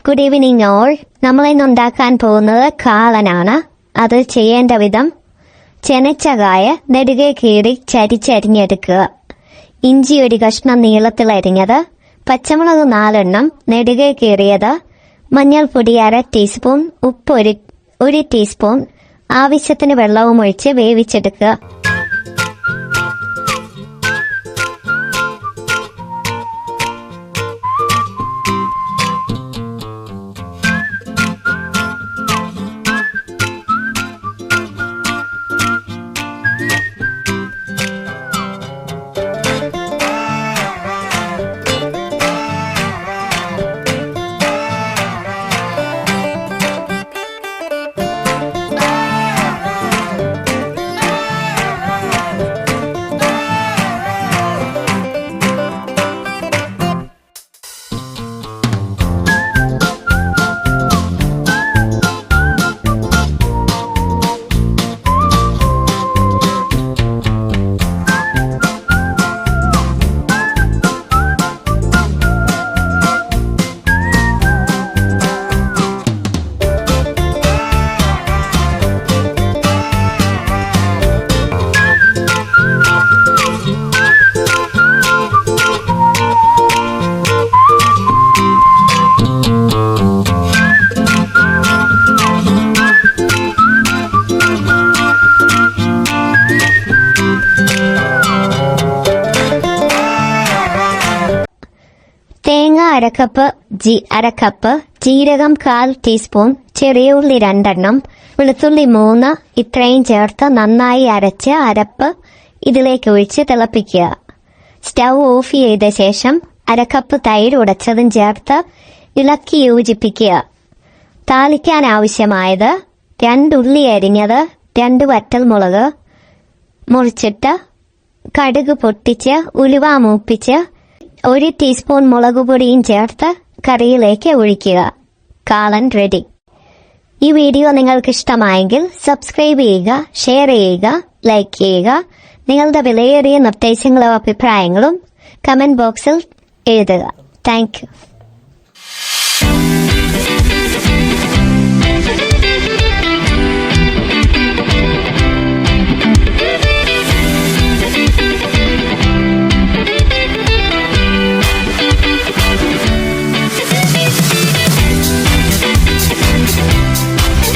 Good evening all. നമ്മൾ ഇന്ന് ഉണ്ടാക്കാൻ പോകുന്നത് കാളനാണ്. അത് ചെയ്യേണ്ട വിധം: ചെനച്ച കായ നെടുകെ കീറി ചരിച്ചരിഞ്ഞെടുക്കുക, ഇഞ്ചി ഒരു കഷ്ണം നീളത്തിൽ അരിഞ്ഞത്, പച്ചമുളക് 4 എണ്ണം നെടുകെ കീറിയത്, മഞ്ഞൾപ്പൊടി 1/2 ടീസ്പൂൺ, ഉപ്പ് 1 ടീസ്പൂൺ, ആവശ്യത്തിന് വെള്ളവും ഒഴിച്ച് വേവിച്ചെടുക്കുക. തേങ്ങ അര കപ്പ്, ജീരകം 1/4 ടീസ്പൂൺ, ചെറിയ ഉള്ളി 2 എണ്ണം, വെളുത്തുള്ളി 3, ഇത്രയും ചേർത്ത് നന്നായി അരച്ച് അരപ്പ് ഇതിലേക്ക് ഒഴിച്ച് തിളപ്പിക്കുക. സ്റ്റൗ ഓഫ് ചെയ്ത ശേഷം 1/2 കപ്പ് തൈര് ഉടച്ചതും ചേർത്ത് ഇളക്കി യോജിപ്പിക്കുക. താളിക്കാൻ ആവശ്യമായത്: 2 ഉള്ളി അരിഞ്ഞത്, 2 വറ്റൽമുളക് മുറിച്ചിട്ട് കടുക് പൊട്ടിച്ച് ഉലുവ മൂപ്പിച്ച് 1 ടീസ്പൂൺ മുളക് പൊടിയും ചേർത്ത് കറിയിലേക്ക് ഒഴിക്കുക. കാളൻ റെഡി. ഈ വീഡിയോ നിങ്ങൾക്ക് ഇഷ്ടമായെങ്കിൽ സബ്സ്ക്രൈബ് ചെയ്യുക, ഷെയർ ചെയ്യുക, ലൈക്ക് ചെയ്യുക. നിങ്ങളുടെ വിലയേറിയ നിർദ്ദേശങ്ങളും അഭിപ്രായങ്ങളും കമന്റ് ബോക്സിൽ എഴുതുക. Thank you.